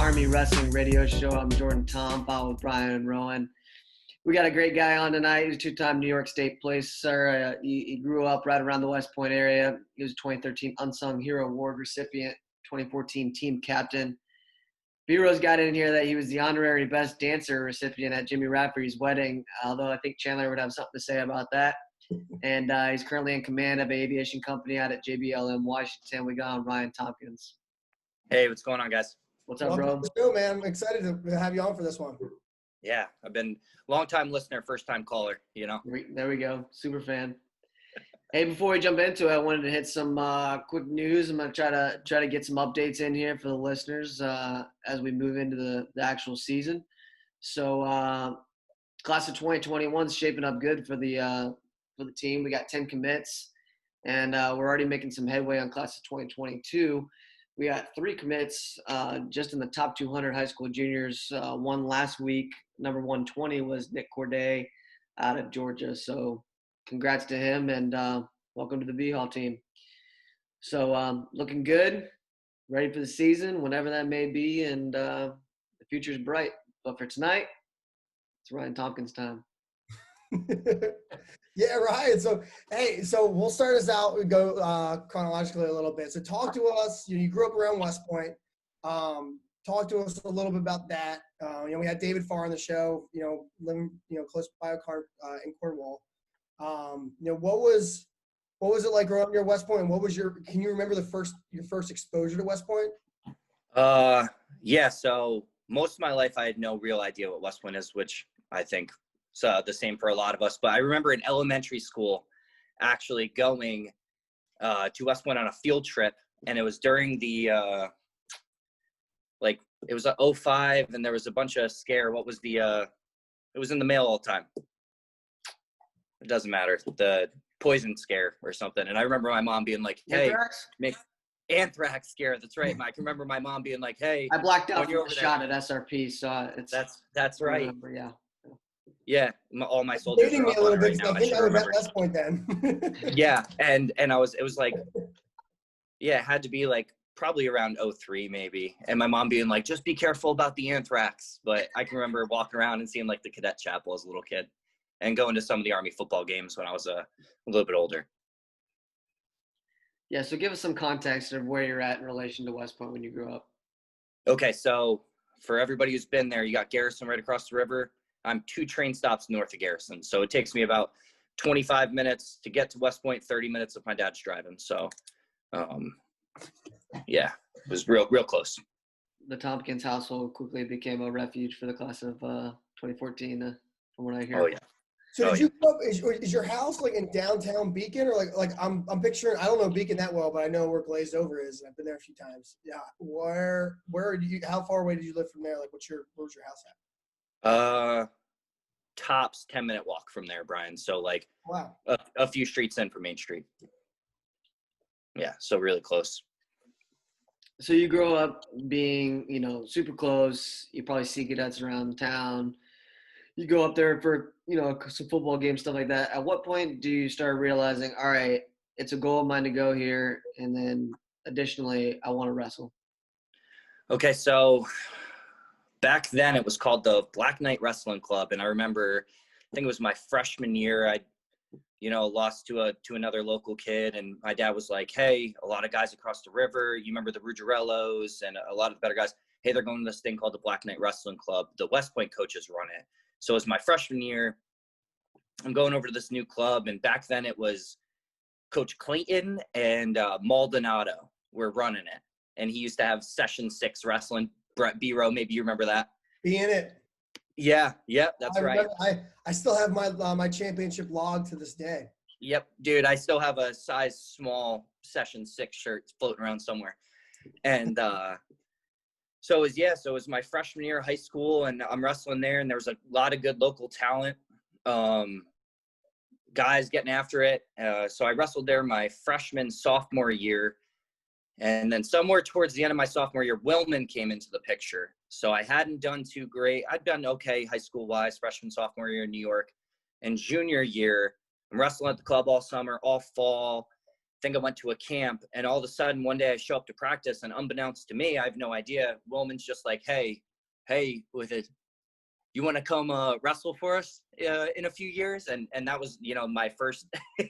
Army Wrestling Radio Show. I'm Jordan Tompkins with Brian and Rowan. We got a great guy on tonight. He's a two-time New York State placer. He grew up right around the West Point area. He was a 2013 Unsung Hero Award recipient, 2014 team captain. B-Rose got in here that he was the honorary best dancer recipient at Jimmy Rafferty's wedding, although I think Chandler would have something to say about that. And he's currently in command of an aviation company out at JBLM, Washington. We got on Ryan Tompkins. Hey, what's going on, guys? What's up, bro? Welcome to the show, man. I'm excited to have you on for this one. Yeah, I've been long-time listener, first-time caller, you know? There we go. Super fan. Hey, before we jump into it, I wanted to hit some quick news. I'm going to try to get some updates in here for the listeners as we move into the actual season. So class of 2021 is shaping up good for the team. We got 10 commits, and we're already making some headway on class of 2022. We got 3 commits just in the top 200 high school juniors. One last week, number 120 was Nick Corday out of Georgia. So congrats to him, and welcome to the BHAW team. So looking good, ready for the season, whenever that may be, and the future's bright. But for tonight, it's Ryan Tompkins time. Yeah, Ryan. So, hey, we'll start us out. We go chronologically a little bit. So talk to us. You grew up around West Point. Talk to us a little bit about that. We had David Farr on the show, living, close by in Cornwall. What was it like growing up near West Point? And what was can you remember your first exposure to West Point? Yeah. So most of my life, I had no real idea what West Point is, which I think is the same for a lot of us. But I remember in elementary school actually going to West Point on a field trip, and it was during the it was a 05, and there was a bunch of scare. What was it was in the mail all the time. It doesn't matter. The poison scare or something. And I remember my mom being like, hey, anthrax scare. That's right. I can remember my mom being like, hey. I blacked out from a shot at SRP, so that's right. Remember, yeah. Yeah, all my soldiers Dating are me up a little on it bit, right now. I think I was at West Point then. Yeah, and it was like, yeah, it had to be like probably around 03 maybe. And my mom being like, just be careful about the anthrax. But I can remember walking around and seeing like the cadet chapel as a little kid and going to some of the Army football games when I was a little bit older. Yeah, so give us some context of where you're at in relation to West Point when you grew up. Okay, so for everybody who's been there, you got Garrison right across the river. I'm 2 train stops north of Garrison. So it takes me about 25 minutes to get to West Point, 30 minutes if my dad's driving. So, yeah, it was real close. The Tompkins household quickly became a refuge for the class of 2014, from what I hear. Oh, yeah. So did you grow up, is your house like in downtown Beacon, or like I'm picturing, I don't know Beacon that well, but I know where Glazed Over is. I've been there a few times. Yeah. How far away did you live from there? Like where's your house at? Tops 10-minute walk from there, Brian. So like Wow. a few streets in from Main Street. Yeah. So really close. So you grow up being, super close. You probably see cadets around town. You go up there for, some football games, stuff like that. At what point do you start realizing, all right, it's a goal of mine to go here, and then additionally, I want to wrestle? Okay, so back then it was called the Black Knight Wrestling Club, and I remember, I think it was my freshman year, I lost to another local kid, and my dad was like, hey, a lot of guys across the river, you remember the Ruggiero-Rellos and a lot of the better guys, hey, they're going to this thing called the Black Knight Wrestling Club. The West Point coaches run it. So it was my freshman year. I'm going over to this new club, and back then it was Coach Clayton and Maldonado were running it. And he used to have Session 6 wrestling. Brett B-Row, maybe you remember that. Be in it. Yeah, that's right. I still have my championship log to this day. Yep, dude, I still have a size small Session 6 shirt floating around somewhere. And So it was my freshman year of high school, and I'm wrestling there, and there was a lot of good local talent, guys getting after it. So I wrestled there my sophomore year, and then somewhere towards the end of my sophomore year, Willman came into the picture. So I hadn't done too great. I'd done okay high school-wise, freshman, sophomore year in New York. And junior year, I'm wrestling at the club all summer, all fall. think I went to a camp, and all of a sudden one day I show up to practice, and unbeknownst to me, I have no idea. Wilman's just like, hey, with it, you want to come wrestle for us in a few years? And that was, my first,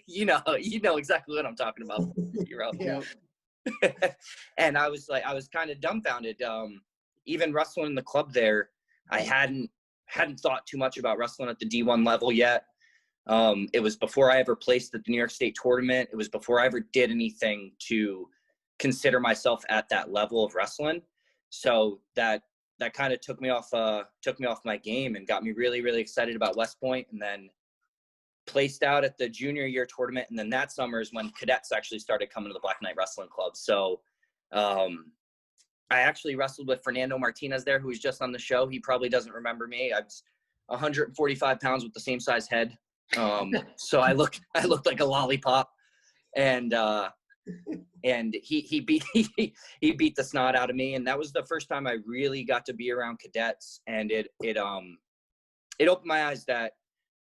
you know exactly what I'm talking about. Yeah. And I was kind of dumbfounded. Even wrestling in the club there, I hadn't thought too much about wrestling at the D1 level yet. It was before I ever placed at the New York State tournament. It was before I ever did anything to consider myself at that level of wrestling. So that kind of took me off my game and got me really, really excited about West Point, and then placed out at the junior year tournament. And then that summer is when cadets actually started coming to the Black Knight Wrestling Club. So I actually wrestled with Fernando Martinez there, who was just on the show. He probably doesn't remember me. I was 145 pounds with the same size head. So I looked like a lollipop, and he beat the snot out of me. And that was the first time I really got to be around cadets. And it opened my eyes that,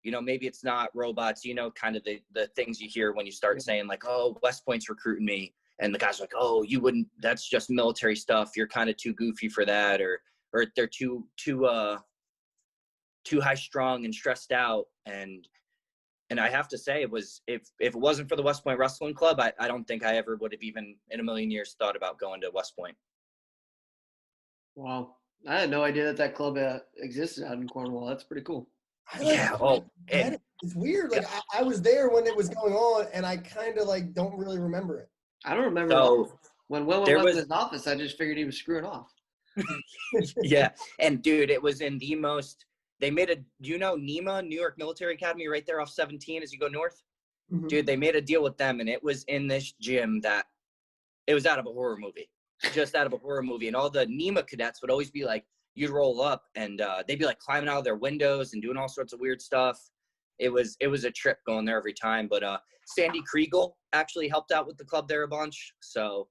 maybe it's not robots, kind of the things you hear when you start saying like, oh, West Point's recruiting me. And the guy's like, oh, you wouldn't, that's just military stuff. You're kind of too goofy for that. Or they're too high strung and stressed out. And I have to say, it was, if it wasn't for the West Point Wrestling Club, I don't think I ever would have even in a million years thought about going to West Point. Wow. I had no idea that club existed out in Cornwall. That's pretty cool. It's weird. Like I was there when it was going on, and I kind of like don't really remember it. I don't remember. So, when Will went to his office, I just figured he was screwing off. Yeah. And dude, it was in the most, they made NEMA, New York Military Academy, right there off 17 as you go north? Mm-hmm. Dude, they made a deal with them, and it was in this gym that it was out of a horror movie, just out of a horror movie. And all the NEMA cadets would always be like, you'd roll up and they'd be like climbing out of their windows and doing all sorts of weird stuff. It was a trip going there every time. But Sandy Kriegel actually helped out with the club there a bunch. So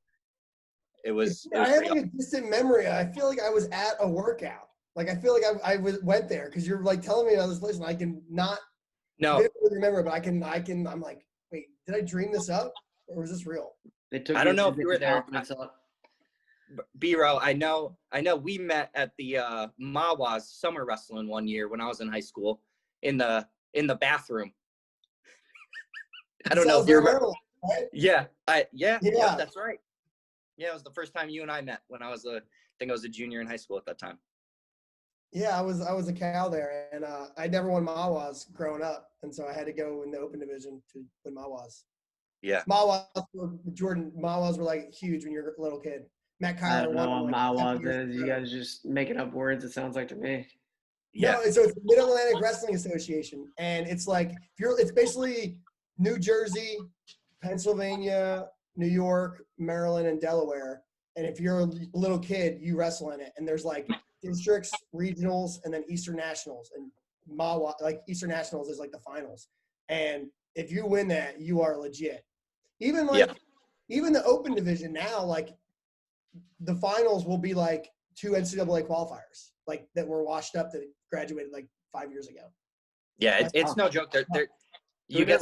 it was I have like a distant memory. I feel like I was at a workout. Like I feel like I went there because you're like telling me about this place, and I can not remember, but I'm like, wait, did I dream this up or was this real? I don't know if you were there. BHAW, I know we met at the BHAW's summer wrestling one year when I was in high school in the bathroom. I don't know if you remember. Right? Yeah, that's right. Yeah, it was the first time you and I met when I think I was a junior in high school at that time. Yeah, I was a Cal there, and I never won BHAW's growing up, and so I had to go in the open division to win BHAW's. Yeah. BHAW's were like huge when you're a little kid. Matt Kyler. I don't know what BHAW is. You guys just making up words, it sounds like to me. Yeah. No, so it's the Mid-Atlantic Wrestling Association, and it's like it's basically New Jersey, Pennsylvania, New York, Maryland, and Delaware. And if you're a little kid, you wrestle in it. And there's like districts, regionals, and then Eastern Nationals. And BHAW, like Eastern Nationals is like the finals. And if you win that, you are legit. Even the open division now, like the finals will be like 2 NCAA qualifiers, like that were washed up that graduated like 5 years ago. Yeah, it's no joke. You get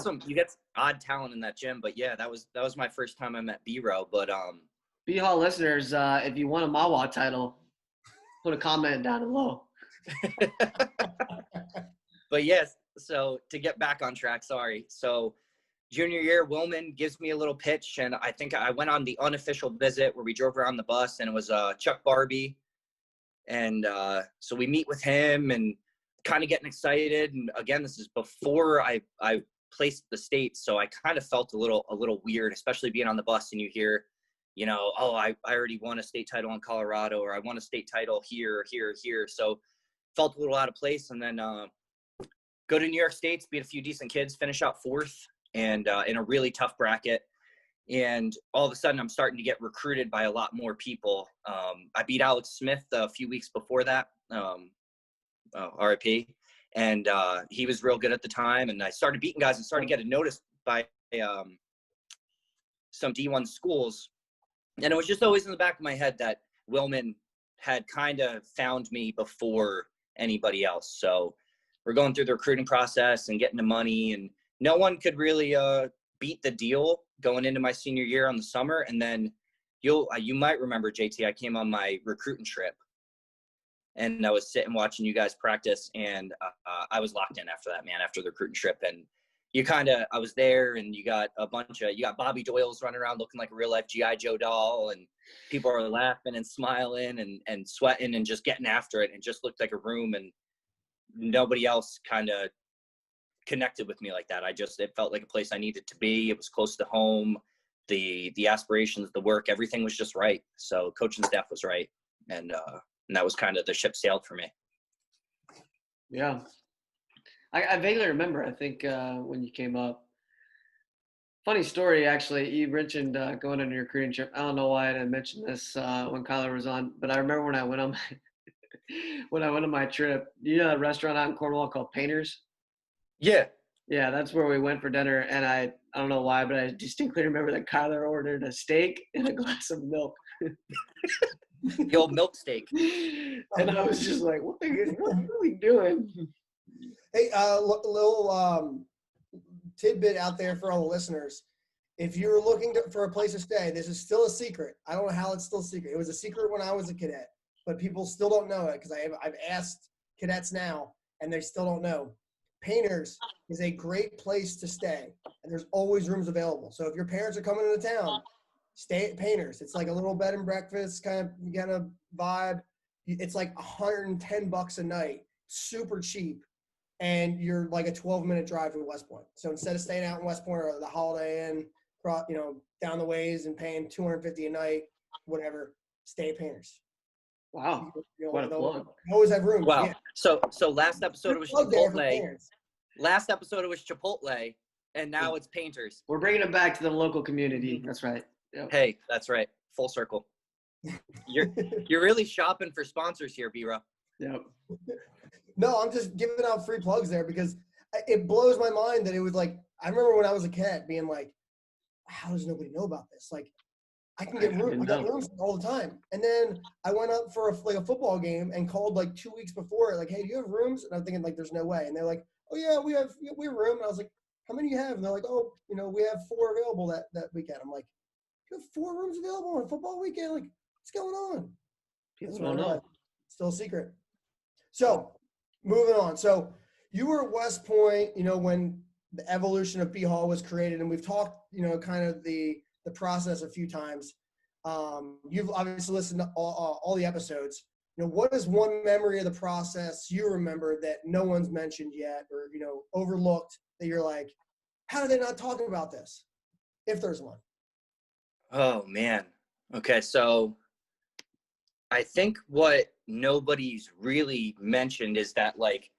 odd talent in that gym, but yeah, that was my first time I met BHAW. But BHAW listeners, if you want a BHAW title, put a comment down below. But yes, so to get back on track, sorry. So junior year, Wilman gives me a little pitch, and I think I went on the unofficial visit where we drove around the bus, and it was Chuck Barbie. And so we meet with him and kind of getting excited. And again, this is before I placed the state, so I kind of felt a little weird, especially being on the bus and you hear, oh, I already won a state title in Colorado, or I won a state title here. So felt a little out of place. And then go to New York State, beat a few decent kids, finish out 4th, and in a really tough bracket. And all of a sudden I'm starting to get recruited by a lot more people. I beat Alex Smith a few weeks before that, RIP. And he was real good at the time. And I started beating guys and started getting noticed by some D1 schools. And it was just always in the back of my head that Wilman had kind of found me before anybody else. So we're going through the recruiting process and getting the money, and no one could really beat the deal going into my senior year on the summer. And then you might remember, JT, I came on my recruiting trip and I was sitting watching you guys practice, and I was locked in after that, man, after the recruiting trip. And I was there, and you got Bobby Doyle's running around looking like a real life G.I. Joe doll, and people are laughing and smiling and sweating and just getting after it. And just looked like a room, and nobody else kind of connected with me like that. It felt like a place I needed to be. It was close to home. The aspirations, the work, everything was just right. So coaching staff was right. And that was kind of the ship sailed for me. Yeah. I vaguely remember, I think, when you came up. Funny story, actually. You mentioned going on your recruiting trip. I don't know why I didn't mention this when Kyler was on, but I remember when I went on my trip. You know a restaurant out in Cornwall called Painters? Yeah. Yeah, that's where we went for dinner, and I don't know why, but I distinctly remember that Kyler ordered a steak and a glass of milk. The old milk steak. And I was just like, what are we doing? Hey, little tidbit out there for all the listeners. If you're looking for a place to stay, this is still a secret. I don't know how it's still a secret. It was a secret when I was a cadet, but people still don't know it because I've asked cadets now, and they still don't know. Painters is a great place to stay, and there's always rooms available. So if your parents are coming into town, stay at Painters. It's like a little bed and breakfast kind of vibe. It's like $110 a night, super cheap, and you're like a 12-minute drive to West Point. So instead of staying out in West Point or the Holiday Inn, down the ways and paying $250 a night, whatever, stay at Painters. Wow, what a plug! Always have room. Wow. Yeah. So last episode it was Chipotle. Last episode it was Chipotle, and now it's Painters. We're bringing it back to the local community. That's right. Yep. Hey, that's right. Full circle. You're really shopping for sponsors here, B-Raw. Yep. No, I'm just giving out free plugs there because it blows my mind that it was like, I remember when I was a kid being like, how does nobody know about this? Like, I can get room. I got rooms all the time. And then I went up for a football game and called like 2 weeks before, like, hey, do you have rooms? And I'm thinking like, there's no way. And they're like, oh yeah, we have room. And I was like, how many do you have? And they're like, oh, we have 4 available that weekend. I'm like, you have 4 rooms available on a football weekend? Like, what's going on? People don't know. Still a secret. So moving on. So you were at West Point, when the evolution of BHAW was created, and we've talked, kind of the process a few times. You've obviously listened to all the episodes. What is one memory of the process you remember that no one's mentioned yet, or overlooked, that you're like, how did they not talk about this? If there's one. Oh man. Okay, so I think what nobody's really mentioned is that like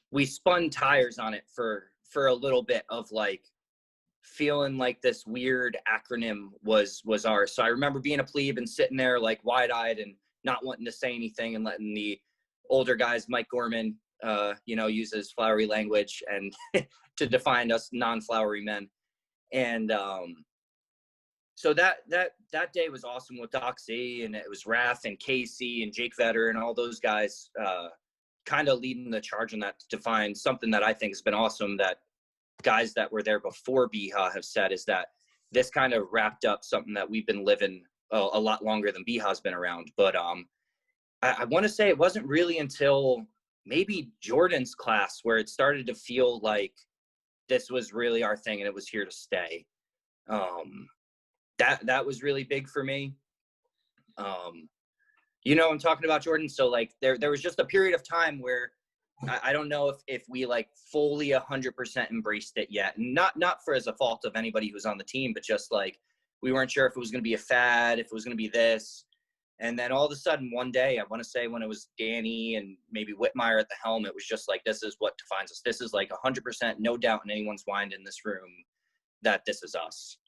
we spun tires on it for a little bit of like feeling like this weird acronym was ours. So I remember being a plebe and sitting there like wide-eyed and not wanting to say anything and letting the older guys, Mike Gorman, use his flowery language and to define us non-flowery men. And so that day was awesome with Doc C, and it was Rath and Casey and Jake Vetter and all those guys kind of leading the charge on that to define something that I think has been awesome that guys that were there before BHAW have said, is that this kind of wrapped up something that we've been living a lot longer than BHAW's been around. But I want to say it wasn't really until maybe Jordan's class where it started to feel like this was really our thing and it was here to stay. That was really big for me. I'm talking about Jordan. So like there was just a period of time where I don't know if we like fully 100% embraced it yet. Not for as a fault of anybody who's on the team, but just like we weren't sure if it was going to be a fad, if it was going to be this. And then all of a sudden one day, I want to say when it was Danny and maybe Whitmire at the helm, it was just like, this is what defines us. This is like 100%, no doubt in anyone's mind in this room that this is us.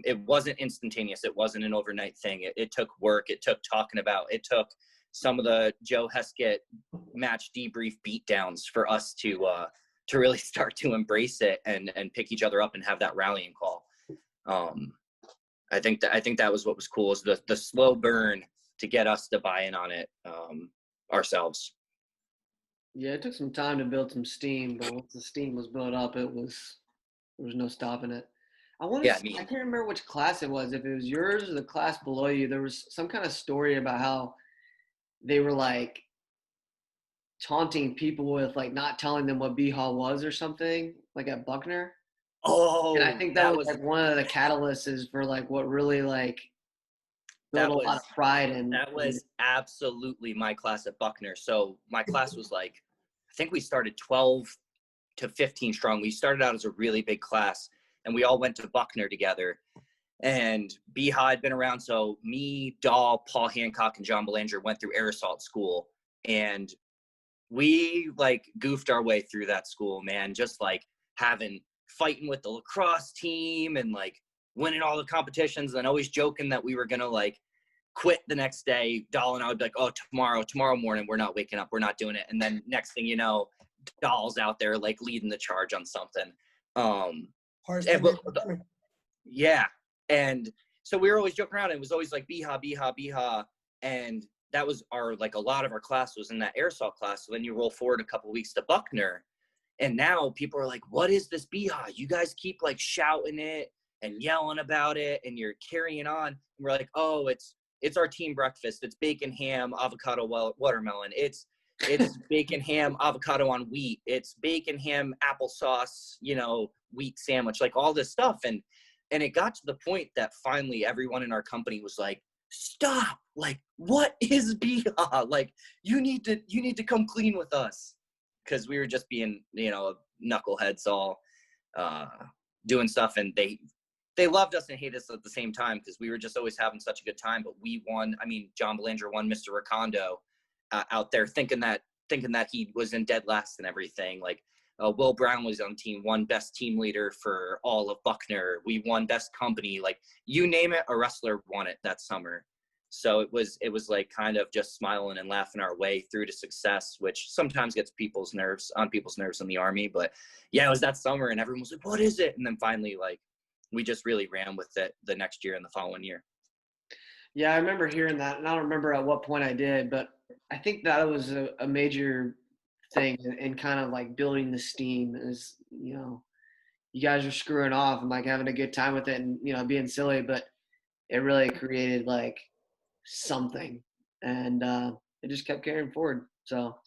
It wasn't instantaneous. It wasn't an overnight thing. It took work. It took talking about. It took some of the Joe Heskett match debrief beatdowns for us to really start to embrace it and pick each other up and have that rallying call. I think that was what was cool, is the slow burn to get us to buy in on it ourselves. Yeah, it took some time to build some steam, but once the steam was built up, there was no stopping it. I want to. Yeah, me. I can't remember which class it was. If it was yours or the class below you, there was some kind of story about how they were like taunting people with like not telling them what BHAW was or something, like at Buckner. And I Oh, think that that was was like one of the catalysts is for like what really like built that a lot of was pride in. that was absolutely my class at Buckner. So my class was like, I think we started 12 to 15 strong. We started out as a really big class, and we all went to Buckner together. And BHA had been around. So me, Dahl, Paul Hancock, and John Belanger went through Aerosol school. And we like goofed our way through that school, man. Just like fighting with the lacrosse team and like winning all the competitions and always joking that we were going to like quit the next day. Dahl and I would be like, oh, tomorrow morning, we're not waking up. We're not doing it. And then next thing you know, Dahl's out there like leading the charge on something. Yeah. And so we were always joking around. It was always like BHA, BHA, BHA. And that was a lot of our class was in that aerosol class. So then you roll forward a couple of weeks to Buckner. And now people are like, what is this BHA? You guys keep like shouting it and yelling about it and you're carrying on. And we're like, oh, it's our team breakfast. It's bacon, ham, avocado, watermelon. It's bacon, ham, avocado on wheat. It's bacon, ham, applesauce, wheat sandwich, like all this stuff. And it got to the point that finally everyone in our company was like, stop, like, what is BHA? Like, you need to come clean with us. Because we were just being, knuckleheads all doing stuff. And they loved us and hated us at the same time because we were just always having such a good time. But we won. I mean, John Belanger won Mr. Recondo out there thinking that he was in dead last and everything. Like Will Brown was on team, won best team leader for all of Buckner. We won best company. Like you name it, a wrestler won it that summer. So it was like kind of just smiling and laughing our way through to success, which sometimes gets people's nerves in the Army. But yeah, it was that summer and everyone was like, what is it? And then finally, like, we just really ran with it the next year and the following year. Yeah, I remember hearing that, and I don't remember at what point I did, but I think that was a major thing in kind of like building the steam is, you guys are screwing off and like having a good time with it and, being silly, but it really created like something, and it just kept carrying forward. So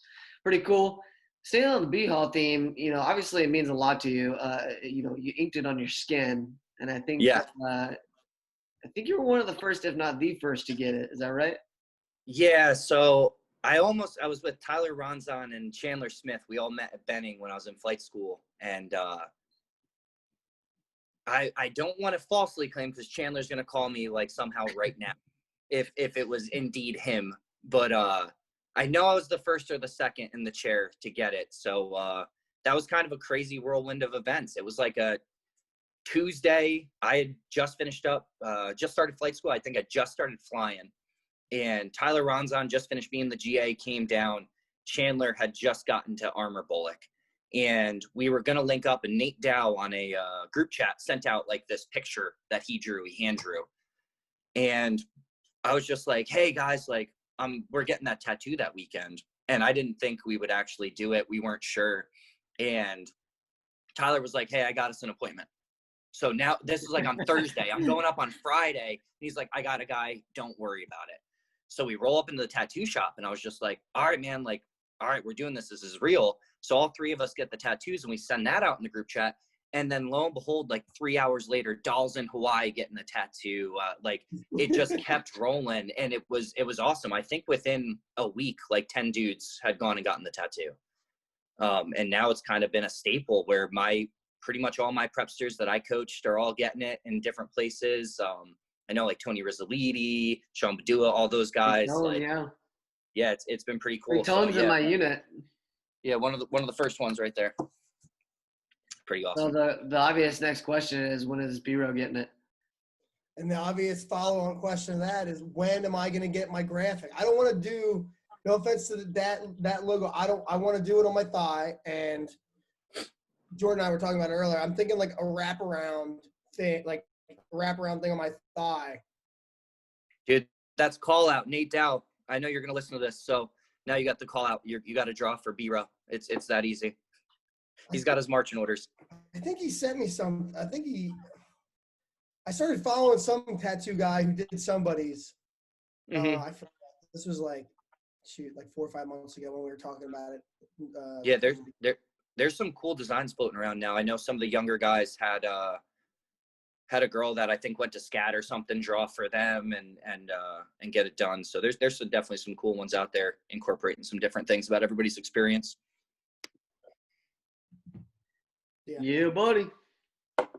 pretty cool. Staying on the B-Hall theme, obviously it means a lot to you. You inked it on your skin, and I think I think you were one of the first, if not the first, to get it. Is that right? Yeah. So I was with Tyler Ronzon and Chandler Smith. We all met at Benning when I was in flight school, and I don't want to falsely claim because Chandler's going to call me like somehow right now if it was indeed him. But I know I was the first or the second in the chair to get it. So that was kind of a crazy whirlwind of events. It was like a Tuesday. I had just finished up, just started flight school. I think I just started flying. And Tyler Ronzon just finished being the GA, came down. Chandler had just gotten to Armor Bullock. And we were going to link up, and Nate Dow on a group chat sent out like this picture that he hand drew. And I was just like, hey guys, like we're getting that tattoo that weekend. And I didn't think we would actually do it. We weren't sure. And Tyler was like, hey, I got us an appointment. So now this is like on Thursday. I'm going up on Friday. He's like, I got a guy. Don't worry about it. So we roll up into the tattoo shop, and I was just like, all right, man, like, all right, we're doing this. This is real. So all three of us get the tattoos, and we send that out in the group chat. And then lo and behold, like 3 hours later, Dahl's in Hawaii getting the tattoo. Like it just kept rolling, and it was awesome. I think within a week, like 10 dudes had gone and gotten the tattoo. And now it's kind of been a staple where pretty much all my prepsters that I coached are all getting it in different places. I know like Tony Rizzoliti, Sean Badua, all those guys. Yeah, it's been pretty cool. Tone's in my unit. Yeah, one of the first ones right there. Pretty awesome. So the obvious next question is, when is B-Row getting it? And the obvious follow-on question to that is, when am I going to get my graphic? I don't want to do, no offense to that logo, I want to do it on my thigh. And Jordan and I were talking about it earlier. I'm thinking like a wraparound thing, on my thigh. Dude, that's call out. Nate Dow, I know you're going to listen to this, so now you got the call out. You got to draw for B-Row. It's that easy. He's got his marching orders. I think he sent me some. I think he I started following some tattoo guy who did somebody's. Mm-hmm. I forgot. This was like 4 or 5 months ago when we were talking about it. Yeah, there's some cool designs floating around now. I know some of the younger guys had a girl that I think went to SCAD or something draw for them and get it done. So there's definitely some cool ones out there incorporating some different things about everybody's experience. Yeah, buddy.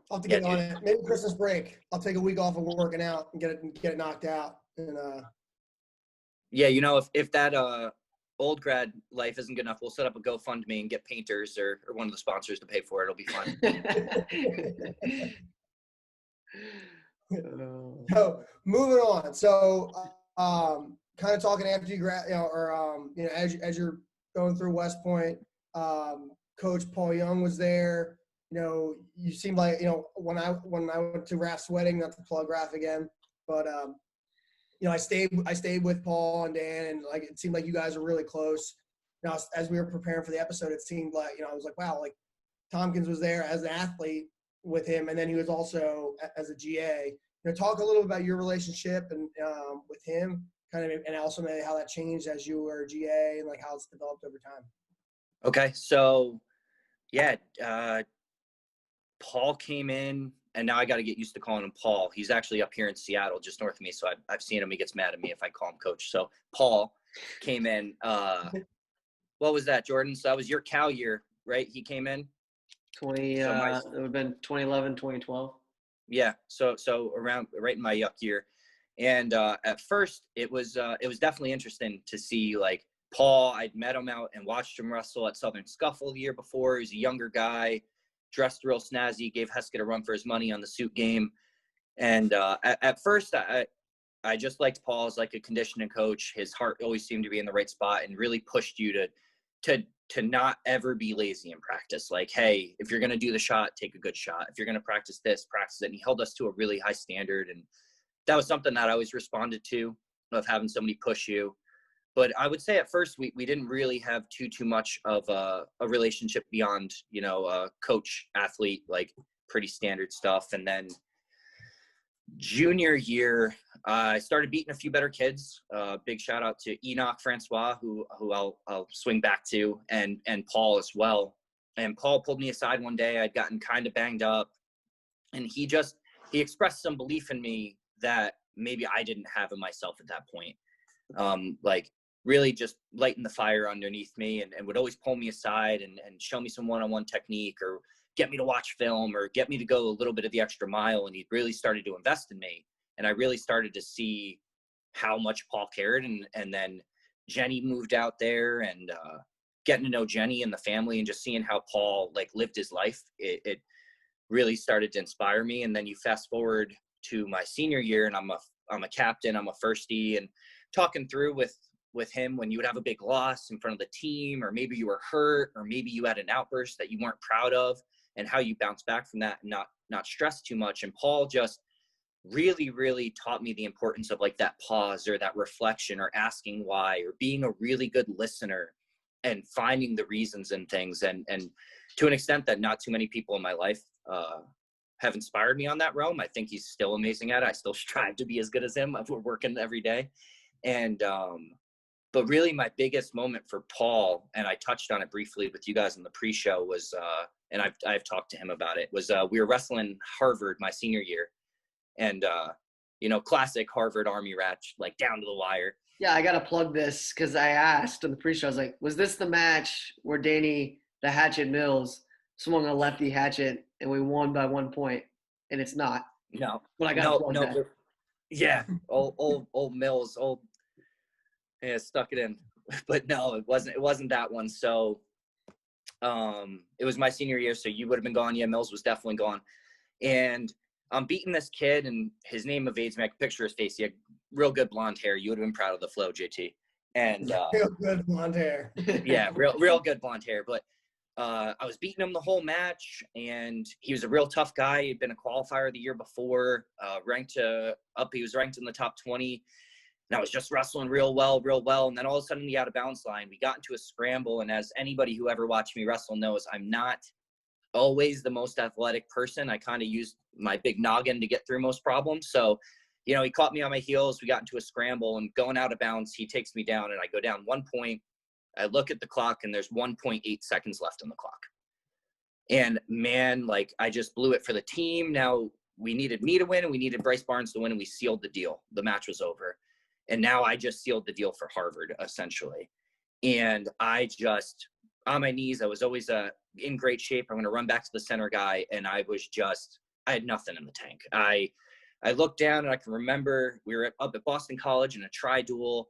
I'll have to get on it. Maybe Christmas break. I'll take a week off of working out and get it knocked out. And yeah, if that old grad life isn't good enough, we'll set up a GoFundMe and get painters or one of the sponsors to pay for it. It'll be fun. So moving on. So kind of talking after you grad, as you're going through West Point, Coach Paul Young was there. You seemed like, when I went to Raph's wedding, not to plug Raph again, but I stayed with Paul and Dan, and like it seemed like you guys were really close. Now, as we were preparing for the episode, it seemed like, I was like, wow, like Tompkins was there as an athlete with him, and then he was also as a GA. Talk a little bit about your relationship and with him, kind of, and also maybe how that changed as you were a GA and like how it's developed over time. Okay, so yeah, Paul came in, and now I got to get used to calling him Paul. He's actually up here in Seattle, just north of me, so I've seen him. He gets mad at me if I call him Coach. So Paul came in. What was that, Jordan? So that was your Cal year, right? He came in. It would have been 2011, 2012. Yeah, so around right in my yuck year, and at first it was definitely interesting to see like Paul. I'd met him out and watched him wrestle at Southern Scuffle the year before. He was a younger guy, dressed real snazzy, gave Heskett a run for his money on the suit game, and at first I just liked Paul as like a conditioning coach. His heart always seemed to be in the right spot and really pushed you to not ever be lazy in practice. Like, hey, if you're going to do the shot, take a good shot. If you're going to practice this, practice it. And he held us to a really high standard. And that was something that I always responded to, of having somebody push you. But I would say at first we didn't really have too much of a relationship beyond, coach athlete, like pretty standard stuff. And then junior year, I started beating a few better kids. Big shout out to Enoch Francois, who I'll swing back to, and Paul as well. And Paul pulled me aside one day. I'd gotten kind of banged up, and he expressed some belief in me that maybe I didn't have in myself at that point. Like really just lighting the fire underneath me, and would always pull me aside and show me some one-on-one technique, or get me to watch film, or get me to go a little bit of the extra mile. And he really started to invest in me. And I really started to see how much Paul cared. And then Jenny moved out there, and getting to know Jenny and the family, and just seeing how Paul like lived his life, it really started to inspire me. And then you fast forward to my senior year, and I'm a captain, I'm a firstie, and talking through with him when you would have a big loss in front of the team, or maybe you were hurt, or maybe you had an outburst that you weren't proud of, and how you bounce back from that and not stress too much. And Paul just really, really taught me the importance of like that pause, or that reflection, or asking why, or being a really good listener and finding the reasons in things. And to an extent that not too many people in my life have inspired me on that realm. I think he's still amazing at it. I still strive to be as good as him. We're working every day. And but really my biggest moment for Paul, and I touched on it briefly with you guys in the pre-show, was and I've talked to him about it, was we were wrestling Harvard my senior year. And, classic Harvard Army rat, like down to the wire. Yeah, I got to plug this because I asked on the pre-show, I was like, was this the match where Danny, the Hatchet Mills, swung a lefty hatchet and we won by 1 point? And it's not. No. But I got to plug that. Yeah, old Mills, stuck it in. But no, it wasn't that one. So it was my senior year, so you would have been gone. Yeah, Mills was definitely gone. And I'm beating this kid, and his name evades me. I can picture his face. He had real good blonde hair. You would have been proud of the flow, JT. And real good blonde hair. Yeah, real good blonde hair. But I was beating him the whole match, and he was a real tough guy. He'd been a qualifier the year before, he was ranked in the top 20. And I was just wrestling real well. And then all of a sudden, the out of bounds line, we got into a scramble. And as anybody who ever watched me wrestle knows, I'm not always the most athletic person. I kind of used my big noggin to get through most problems. So, you know, he caught me on my heels. We got into a scramble, and going out of bounds, he takes me down, and I go down 1 point. I look at the clock, and there's 1.8 seconds left on the clock. And man, like, I just blew it for the team. Now we needed me to win, and we needed Bryce Barnes to win, and we sealed the deal. The match was over. And now I just sealed the deal for Harvard, essentially. And I just, on my knees, I was always in great shape. I'm going to run back to the center guy. And I had nothing in the tank. I looked down, and I can remember we were up at Boston College in a tri-duel,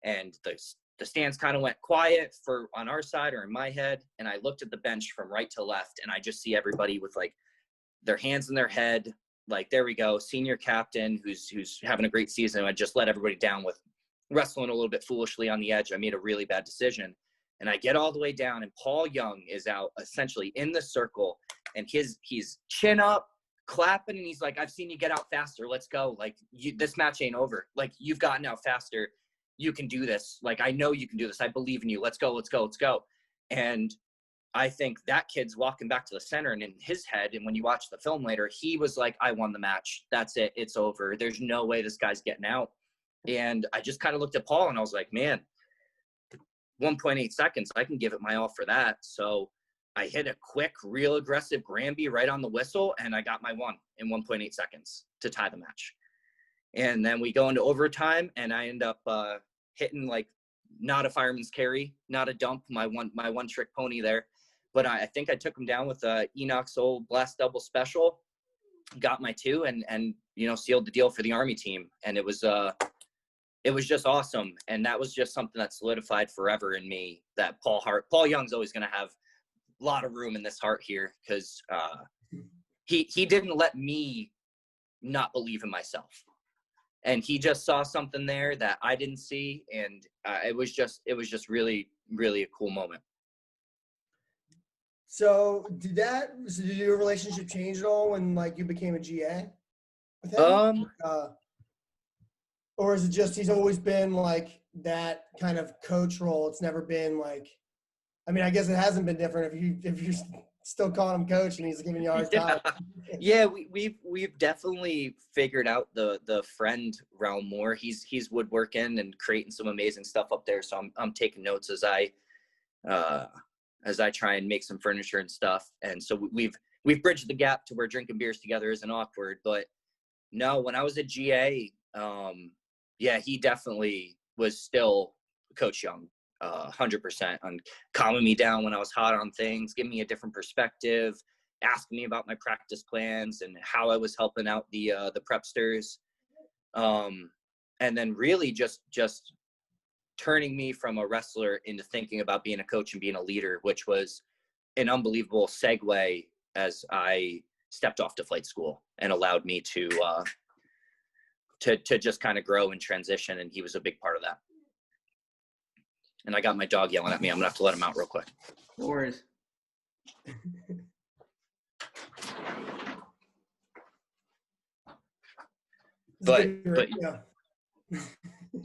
and the stands kind of went quiet on our side or in my head. And I looked at the bench from right to left, and I just see everybody with like their hands in their head. Like, there we go. Senior captain who's having a great season. I just let everybody down with wrestling a little bit foolishly on the edge. I made a really bad decision. And I get all the way down, and Paul Young is out essentially in the circle, and he's chin up, clapping, and he's like, I've seen you get out faster. Let's go. Like, this match ain't over. Like, you've gotten out faster. You can do this. Like, I know you can do this. I believe in you. Let's go, let's go, let's go. And I think that kid's walking back to the center, and in his head, and when you watch the film later, he was like, I won the match. That's it. It's over. There's no way this guy's getting out. And I just kind of looked at Paul, and I was like, man, 1.8 seconds, I can give it my all for that. So I hit a quick, real aggressive Granby right on the whistle, and I got my one in 1.8 seconds to tie the match. And then we go into overtime, and I end up hitting, like, not a fireman's carry, not a dump, my one trick pony there. But I think I took him down with Enoch's old blast double special, got my two, and you know, sealed the deal for the Army team. And it was just awesome. And that was just something that solidified forever in me, that Paul Young's always going to have a lot of room in this heart here, because he didn't let me not believe in myself. And he just saw something there that I didn't see. And it was just really, really a cool moment. So did your relationship change at all when, like, you became a GA with him? Or is it just he's always been like that kind of coach role? It's never been like, I mean, I guess it hasn't been different if you're still calling him coach and he's giving you a hard time. Yeah, we've definitely figured out the friend realm more. He's woodworking and creating some amazing stuff up there. So I'm taking notes as I try and make some furniture and stuff. And so we've bridged the gap to where drinking beers together isn't awkward. But no, when I was at GA, yeah, he definitely was still Coach Young, 100%, on calming me down when I was hot on things, giving me a different perspective, asking me about my practice plans and how I was helping out the prepsters. And then really just turning me from a wrestler into thinking about being a coach and being a leader, which was an unbelievable segue as I stepped off to flight school and allowed me to just kind of grow and transition. And he was a big part of that. And I got my dog yelling at me. I'm gonna have to let him out real quick. No worries. But yeah.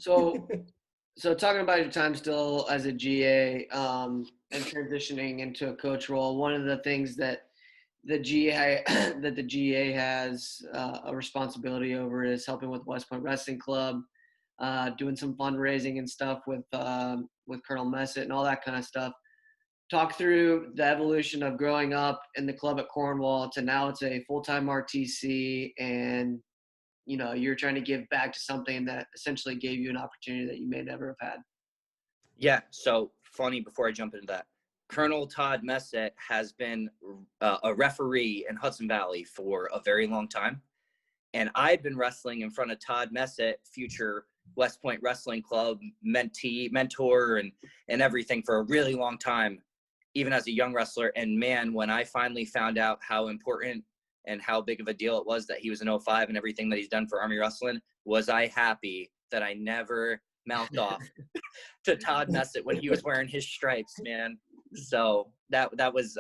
So talking about your time still as a GA and transitioning into a coach role, one of the things that the GA has a responsibility over is helping with West Point Wrestling Club, doing some fundraising and stuff with Colonel Messett and all that kind of stuff. Talk through the evolution of growing up in the club at Cornwall to now it's a full-time RTC, and you know, you're trying to give back to something that essentially gave you an opportunity that you may never have had. Yeah. So funny, before I jump into that, Colonel Todd Messett has been a referee in Hudson Valley for a very long time. And I've been wrestling in front of Todd Messett, future West Point Wrestling Club mentor and everything for a really long time, even as a young wrestler. And man, when I finally found out how important and how big of a deal it was that he was in 05 and everything that he's done for Army Wrestling, was I happy that I never mouthed off to Todd Messett when he was wearing his stripes, man. So that was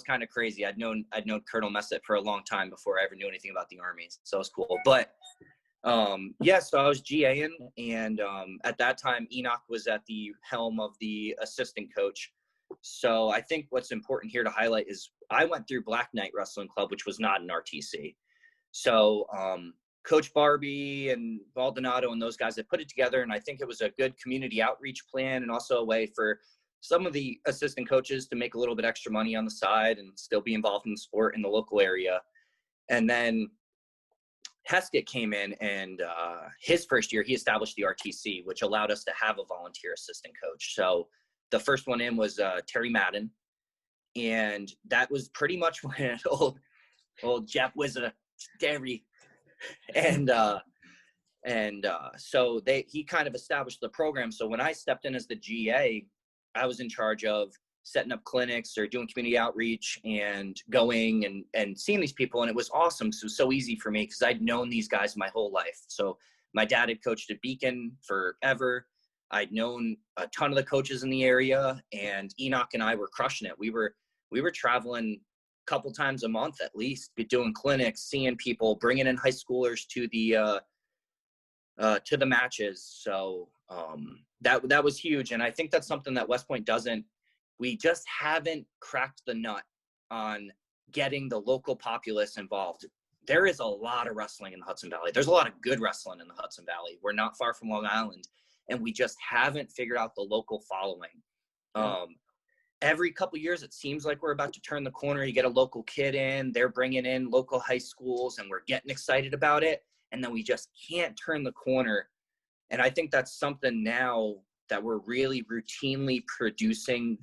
kind of crazy. I'd known Colonel Messett for a long time before I ever knew anything about the Army. So it was cool. But yeah, so I was GAing, and at that time Enoch was at the helm of the assistant coach. So I think what's important here to highlight is I went through Black Knight Wrestling Club, which was not an RTC. So Coach Barbie and Baldonado and those guys that put it together, and I think it was a good community outreach plan and also a way for some of the assistant coaches to make a little bit extra money on the side and still be involved in the sport in the local area. And then Heskett came in, and his first year, he established the RTC, which allowed us to have a volunteer assistant coach. So the first one in was Terry Madden, and that was pretty much when old Jeff Wizard, Terry, and so he kind of established the program. So when I stepped in as the GA, I was in charge of setting up clinics or doing community outreach and going and seeing these people. And it was awesome. So it was so easy for me because I'd known these guys my whole life. So my dad had coached at Beacon forever. I'd known a ton of the coaches in the area, and Enoch and I were crushing it. We were traveling a couple times a month at least, doing clinics, seeing people, bringing in high schoolers to the matches. So that was huge. And I think that's something that West Point doesn't. We just haven't cracked the nut on getting the local populace involved. There is a lot of wrestling in the Hudson Valley. There's a lot of good wrestling in the Hudson Valley. We're not far from Long Island, and we just haven't figured out the local following. Every couple years, it seems like we're about to turn the corner. You get a local kid in, they're bringing in local high schools, and we're getting excited about it. And then we just can't turn the corner. And I think that's something now that we're really routinely producing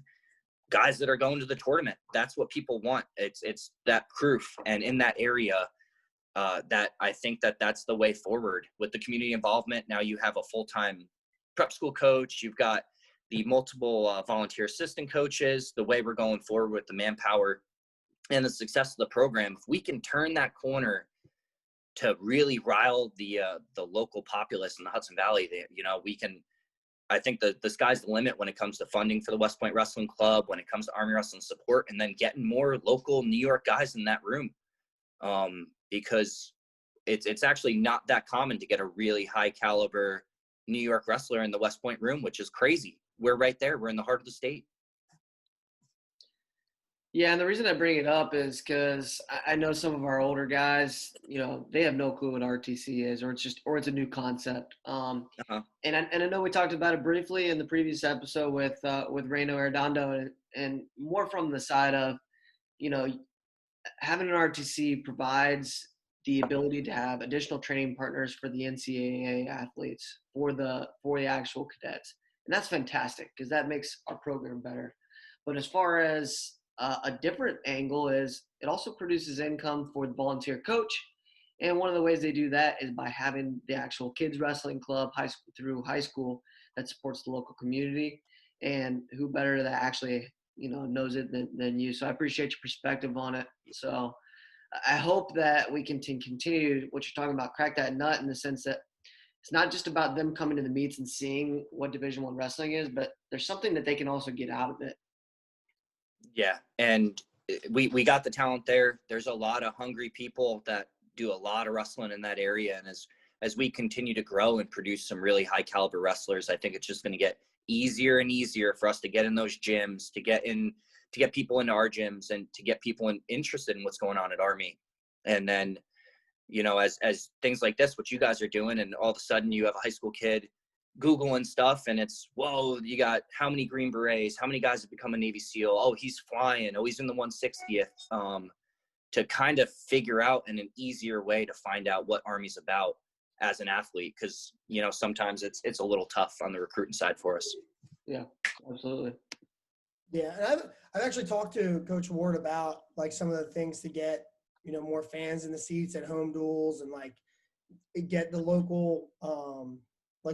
guys that are going to the tournament. That's what people want. It's that proof. And in that area, that I think that's the way forward with the community involvement. Now you have a full-time prep school coach. You've got the multiple volunteer assistant coaches, the way we're going forward with the manpower and the success of the program. If we can turn that corner to really rile the local populace in the Hudson Valley, we can. I think the sky's the limit when it comes to funding for the West Point Wrestling Club, when it comes to Army Wrestling support, and then getting more local New York guys in that room, because it's actually not that common to get a really high caliber New York wrestler in the West Point room, which is crazy. We're right there. We're in the heart of the state. Yeah, and the reason I bring it up is because I know some of our older guys, they have no clue what RTC is, or it's a new concept. And I know we talked about it briefly in the previous episode with Reino Arredondo, and more from the side of, having an RTC provides the ability to have additional training partners for the NCAA athletes, for the actual cadets, and that's fantastic because that makes our program better. But as far as a different angle is it also produces income for the volunteer coach. And one of the ways they do that is by having the actual kids wrestling club through high school that supports the local community. And who better that actually, knows it than you. So I appreciate your perspective on it. So I hope that we can continue what you're talking about, crack that nut in the sense that it's not just about them coming to the meets and seeing what Division I wrestling is, but there's something that they can also get out of it. Yeah, and we got the talent there. There's a lot of hungry people that do a lot of wrestling in that area, and as we continue to grow and produce some really high caliber wrestlers, I think it's just going to get easier and easier for us to get in those gyms, to get people into our gyms, and to get people interested in what's going on at Army. And then, as things like this, what you guys are doing, and all of a sudden you have a high school kid Googling stuff, and it's, whoa, you got how many Green Berets, how many guys have become a Navy SEAL? Oh, he's flying. Oh, he's in the 160th. To kind of figure out in an easier way to find out what Army's about as an athlete, because sometimes it's a little tough on the recruiting side for us. Yeah, absolutely. Yeah, and I've actually talked to Coach Ward about like some of the things to get more fans in the seats at home duels, and like get the local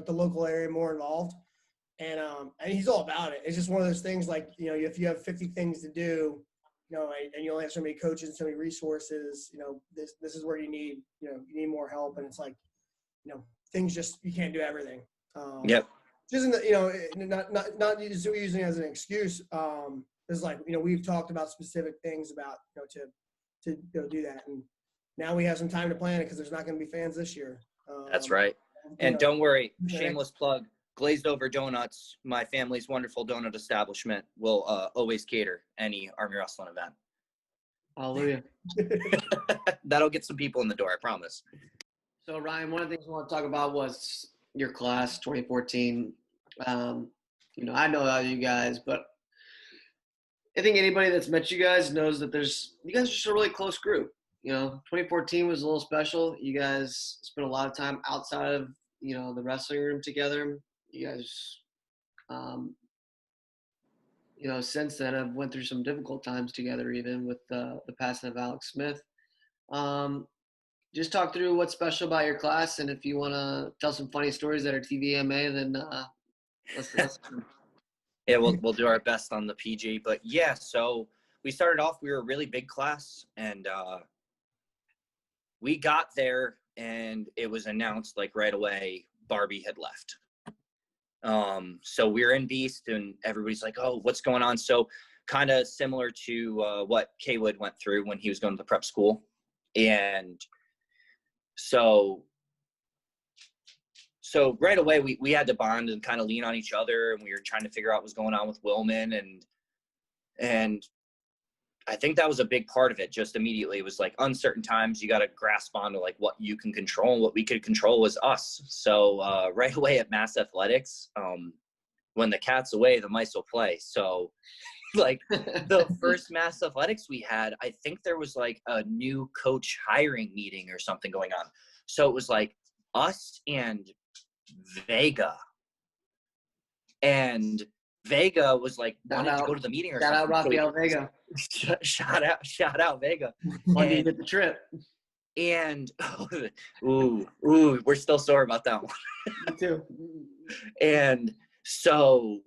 the local area more involved, and he's all about it. It's just one of those things, like, if you have 50 things to do, and you only have so many coaches and so many resources, this is where you need more help. And it's like, things just, you can't do everything. Yep. Just not using it as an excuse. It's like, we've talked about specific things about, to do that. And now we have some time to plan it because there's not going to be fans this year. That's right. And don't worry, shameless plug. Glazed Over Donuts, my family's wonderful donut establishment, will always cater any Army wrestling event. Hallelujah. That'll get some people in the door, I promise. So Ryan, one of the things I want to talk about was your class 2014. I know all you guys, but I think anybody that's met you guys knows that you guys are just a really close group. 2014 was a little special. You guys spent a lot of time outside of, the wrestling room together. You guys, since then I've went through some difficult times together, even with the passing of Alex Smith. Just talk through what's special about your class, and if you want to tell some funny stories that are TVMA, then let's Yeah, we'll do our best on the PG. But yeah, so we started off, we were a really big class, and we got there and it was announced like right away Barbie had left. So we were in Beast and everybody's like, oh, what's going on? So kind of similar to what K-Wood went through when he was going to the prep school. And so right away we had to bond and kind of lean on each other, and we were trying to figure out what was going on with Willman, and I think that was a big part of it. Just immediately, it was like uncertain times. You got to grasp onto like what you can control, and what we could control was us. So right away at Mass Athletics, when the cat's away, the mice will play. So like the first Mass Athletics we had, I think there was like a new coach hiring meeting or something going on. So it was like us and Vega, and Vega was like wanting to go to the meeting or something. Shout out Rafael Vega. Shout out Vega. When you get the trip. And we're still sore about that one. Me too. And so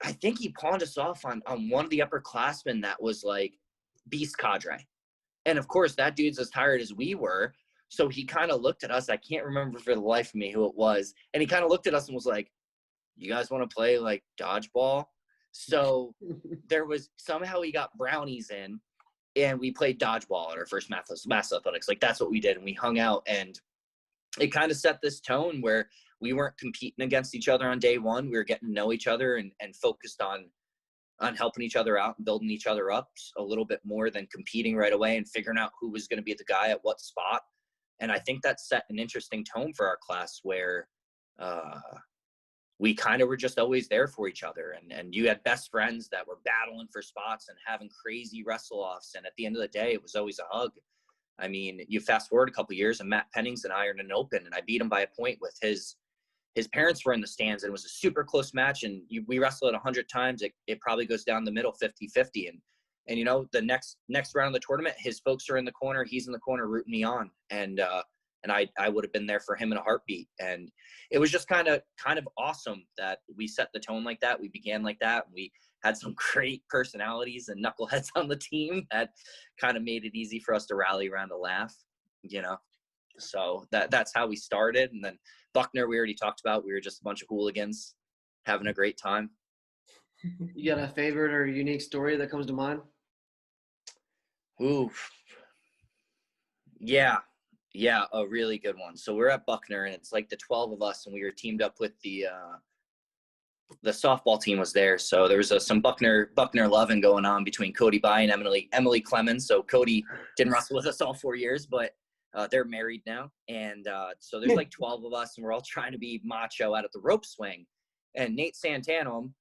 I think he pawned us off on one of the upperclassmen that was like beast cadre. And of course that dude's as tired as we were. So he kind of looked at us. I can't remember for the life of me who it was. And he kind of looked at us and was like, you guys want to play like dodgeball? So there was somehow he got brownies in, and we played dodgeball at our first Mass Athletics. Like that's what we did. And we hung out, and it kind of set this tone where we weren't competing against each other on day one. We were getting to know each other and focused on helping each other out and building each other up a little bit more than competing right away and figuring out who was going to be the guy at what spot. And I think that set an interesting tone for our class where we kind of were just always there for each other. And you had best friends that were battling for spots and having crazy wrestle-offs. And at the end of the day, it was always a hug. I mean, you fast forward a couple of years, and Matt Pennings and I are in an open, and I beat him by a point with his parents were in the stands, and it was a super close match. And we wrestled it 100 times. It probably goes down the middle 50-50. And the next round of the tournament, his folks are in the corner. He's in the corner rooting me on. And I would have been there for him in a heartbeat. And it was just kind of awesome that we set the tone like that. We began like that. We had some great personalities and knuckleheads on the team that kind of made it easy for us to rally around to laugh, So that's how we started. And then Buckner, we already talked about. We were just a bunch of hooligans having a great time. You got a favorite or unique story that comes to mind? Ooh. Yeah, a really good one. So we're at Buckner, and it's like the 12 of us, and we were teamed up with the softball team was there. So there was some Buckner loving going on between Cody By and Emily Clemens. So Cody didn't wrestle with us all 4 years, but they're married now. And so there's like 12 of us, and we're all trying to be macho out at the rope swing. And Nate Santanum,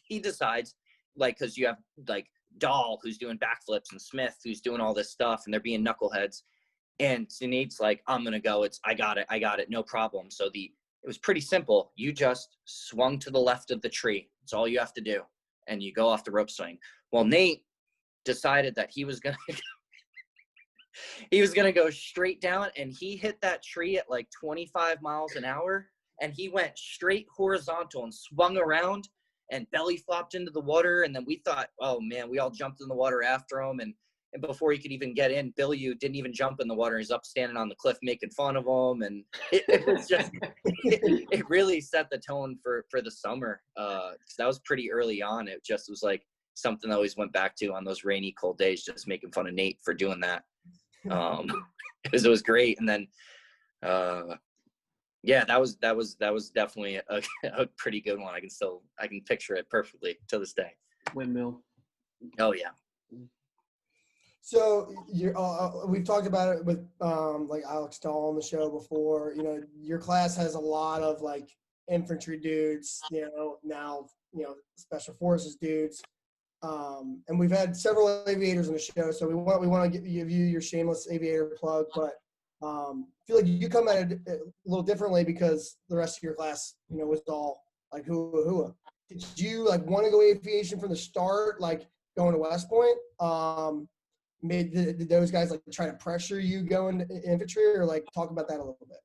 he decides, like, because you have like Dahl who's doing backflips and Smith who's doing all this stuff, and they're being knuckleheads. And Nate's like, I'm going to go. I got it. No problem. So it was pretty simple. You just swung to the left of the tree. That's all you have to do. And you go off the rope swing. Well, Nate decided that he was going to go straight down, and he hit that tree at like 25 miles an hour. And he went straight horizontal and swung around and belly flopped into the water. And then we thought, oh man, we all jumped in the water after him. And before he could even get in, Billy didn't even jump in the water. He's up standing on the cliff making fun of him. And it was just, it really set the tone for the summer. That was pretty early on. It just was like something I always went back to on those rainy, cold days, just making fun of Nate for doing that. Because it was great. And then, Yeah, that was definitely a pretty good one. I can picture it perfectly to this day. Windmill. Oh yeah. So we've talked about it with like Alex Dahl on the show before. You know, your class has a lot of like infantry dudes. You know, now special forces dudes. And we've had several aviators on the show, so we want to give you your shameless aviator plug, but I feel like you come at it a little differently because the rest of your class, was all like hua. Did you like want to go aviation from the start, like going to West Point? Did those guys like try to pressure you going to infantry, or like talk about that a little bit?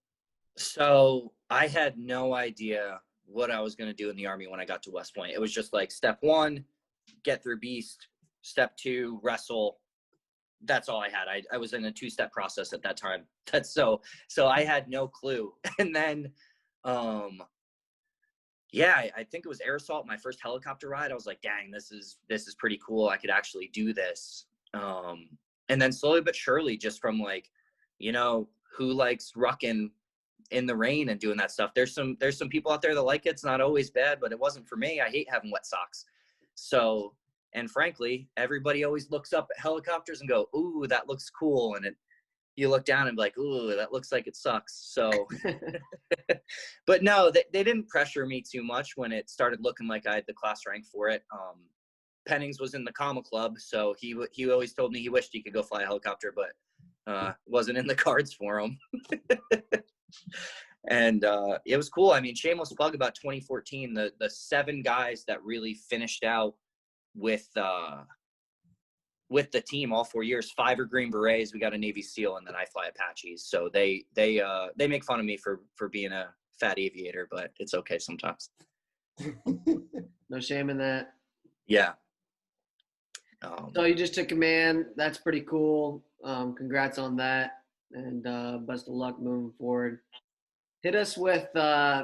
So I had no idea what I was going to do in the Army when I got to West Point. It was just like step 1, get through beast, step 2, wrestle. That's all I had. I was in a 2-step process at that time. So I had no clue. And then, yeah, I think it was air assault, my first helicopter ride. I was like, dang, this is pretty cool. I could actually do this. And then slowly but surely, just from like, who likes rucking in the rain and doing that stuff. There's some people out there that like it. It's not always bad, but it wasn't for me. I hate having wet socks. So, and frankly, everybody always looks up at helicopters and go, ooh, that looks cool. And you look down and be like, ooh, that looks like it sucks. So, but no, they didn't pressure me too much when it started looking like I had the class rank for it. Pennings was in the Comma Club, so he always told me he wished he could go fly a helicopter, but wasn't in the cards for him. And it was cool. I mean, shameless plug about 2014, the 7 guys that really finished out with the team all 4 years, 5 are Green Berets. We got a Navy SEAL, and then I fly Apaches. So they make fun of me for being a fat aviator, but it's okay sometimes. No shame in that. Yeah. So you just took command. That's pretty cool. Congrats on that, and best of luck moving forward. Hit us with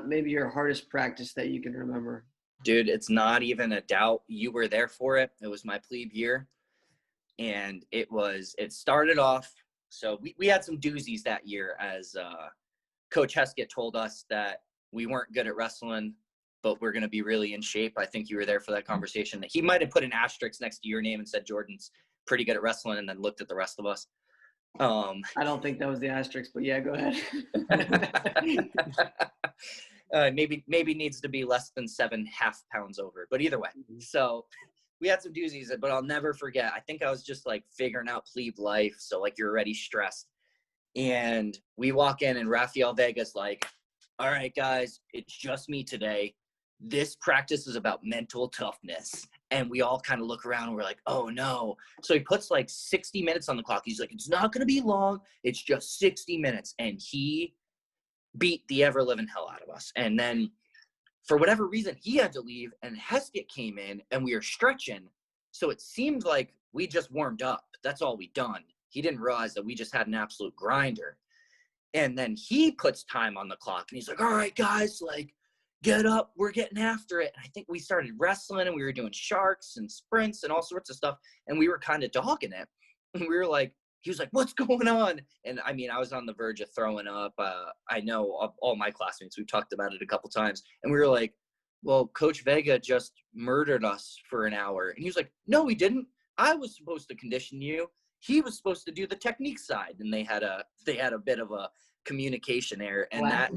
maybe your hardest practice that you can remember. Dude, it's not even a doubt. You were there for it. It was my plebe year, and it started off. So we had some doozies that year, as Coach Heskett told us that we weren't good at wrestling, but we're going to be really in shape. I think you were there for that conversation. He might have put an asterisk next to your name and said Jordan's pretty good at wrestling, and then looked at the rest of us. I don't think that was the asterisk, but yeah, go ahead. Maybe needs to be less than 7.5 pounds over, but either way. So we had some doozies, but I'll never forget. I think I was just like figuring out plebe life. So like you're already stressed, and we walk in and Rafael Vega's like, all right, guys, it's just me today. This practice is about mental toughness. And we all kind of look around and we're like, oh no. So he puts like 60 minutes on the clock. He's like, it's not going to be long. It's just 60 minutes. And he beat the ever living hell out of us. And then for whatever reason, he had to leave, and Heskett came in, and we were stretching. So it seemed like we just warmed up. That's all we done. He didn't realize that we just had an absolute grinder. And then he puts time on the clock, and he's like, all right, guys, like, get up, we're getting after it. And I think we started wrestling, and we were doing sharks and sprints and all sorts of stuff, and we were kind of dogging it. And we were like, he was like, what's going on? And I mean, I was on the verge of throwing up. I know all my classmates, we've talked about it a couple times, and we were like, well, Coach Vega just murdered us for an hour. And he was like, no, he didn't. I was supposed to condition you. He was supposed to do the technique side. And they had a bit of a communication error. And Wow.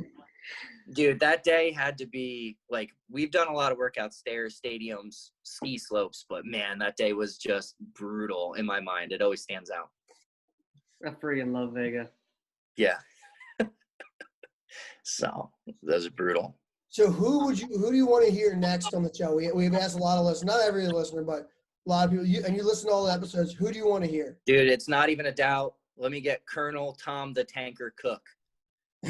that day had to be like, we've done a lot of workouts, stairs, stadiums, ski slopes, but man, that day was just brutal in my mind. It always stands out. I freaking love Vega. Yeah. So those are brutal. So who do you want to hear next on the show? We've asked a lot of listeners, not every listener, but a lot of people. You listen to all the episodes. Who do you want to hear? Dude, it's not even a doubt. Let me get Colonel Tom the Tanker Cook.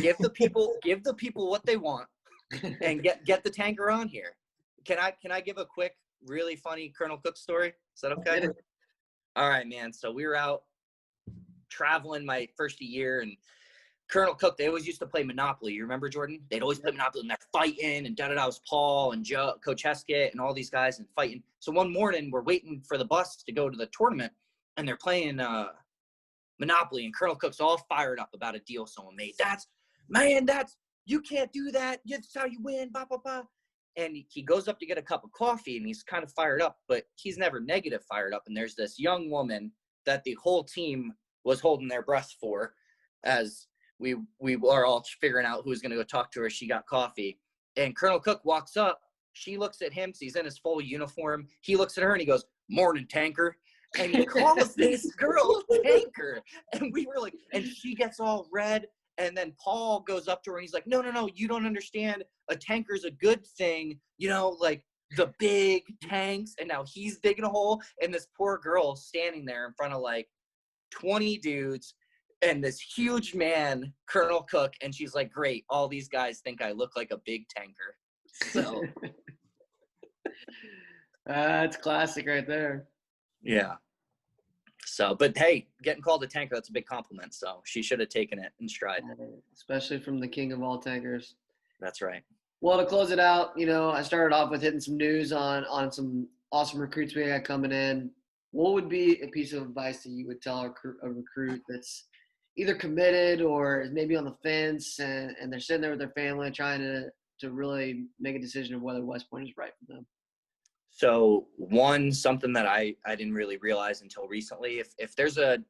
Give the people what they want, and get the tanker on here. Can I give a quick, really funny Colonel Cook story? Is that okay? All right, man. So we were out traveling my first year, and Colonel Cook, they always used to play Monopoly. You remember, Jordan? They'd always play Monopoly, and they're fighting, and da-da-da was Paul and Joe, Coach Heskett, and all these guys, and fighting. So one morning, we're waiting for the bus to go to the tournament, and they're playing Monopoly, and Colonel Cook's all fired up about a deal someone made. That's you can't do that. That's how you win, blah, blah, blah. And he goes up to get a cup of coffee, and he's kind of fired up, but he's never negative fired up. And there's this young woman that the whole team was holding their breath for as we are all figuring out who's going to go talk to her. She got coffee. And Colonel Cook walks up. She looks at him because he's in his full uniform. He looks at her, and he goes, "Morning, tanker." And he calls this girl tanker. And we were like, and she gets all red. And then Paul goes up to her and he's like, no, you don't understand. A tanker's a good thing, like the big tanks. And now he's digging a hole. And this poor girl standing there in front of like 20 dudes and this huge man, Colonel Cook. And she's like, great. All these guys think I look like a big tanker. So that's classic right there. Yeah. So, but hey, getting called a tanker, that's a big compliment. So she should have taken it in stride. Especially from the king of all tankers. That's right. Well, to close it out, I started off with hitting some news on some awesome recruits we got coming in. What would be a piece of advice that you would tell a recruit that's either committed or is maybe on the fence and they're sitting there with their family trying to really make a decision of whether West Point is right for them? So something that I didn't really realize until recently, if there's an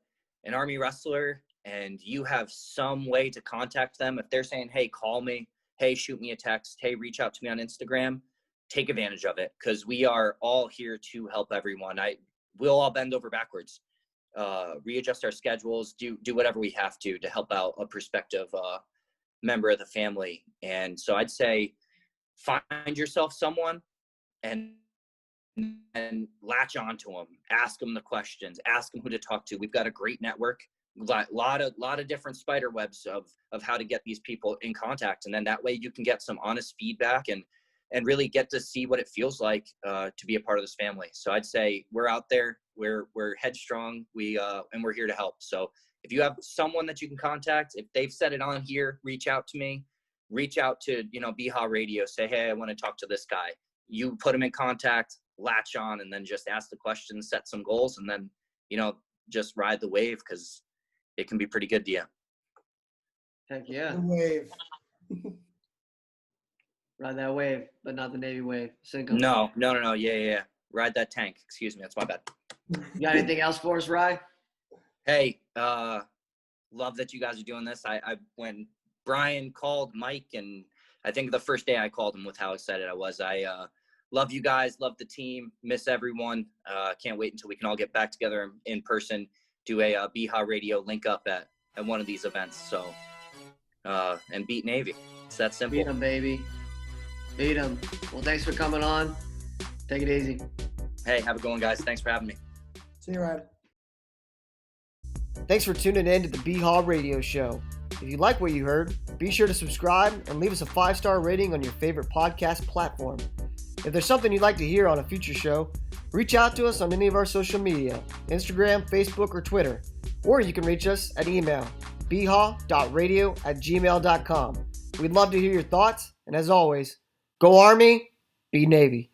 Army wrestler and you have some way to contact them, if they're saying, hey, call me, hey, shoot me a text, hey, reach out to me on Instagram, take advantage of it, because we are all here to help everyone. We'll all bend over backwards, readjust our schedules, do whatever we have to help out a prospective member of the family. And so I'd say find yourself someone and latch onto them, ask them the questions, ask them who to talk to. We've got a great network, lot of different spider webs of how to get these people in contact. And then that way you can get some honest feedback and really get to see what it feels like to be a part of this family. So I'd say we're out there, we're headstrong, and we're here to help. So if you have someone that you can contact, if they've said it on here, reach out to me, reach out to, BHAW Radio, say, hey, I want to talk to this guy. You put them in contact, latch on, and then just ask the questions, set some goals, and then, just ride the wave, because it can be pretty good to you. Heck yeah. The wave. Ride that wave, but not the Navy wave. Cinco. No. Yeah. Ride that tank. Excuse me. That's my bad. You got anything else for us, Rye? Hey, love that you guys are doing this. When Brian called Mike, and I think the first day I called him with how excited I was, love you guys, love the team, miss everyone. Can't wait until we can all get back together in person, do a BHAW Radio link up at one of these events. So, and beat Navy. It's that simple. Beat them, baby. Beat them. Well, thanks for coming on. Take it easy. Hey, have a good one, guys. Thanks for having me. See you, Ryan. Thanks for tuning in to the BHAW Radio Show. If you like what you heard, be sure to subscribe and leave us a 5-star rating on your favorite podcast platform. If there's something you'd like to hear on a future show, reach out to us on any of our social media, Instagram, Facebook, or Twitter. Or you can reach us at email, bhaw.radio@gmail.com. We'd love to hear your thoughts, and as always, go Army, be Navy.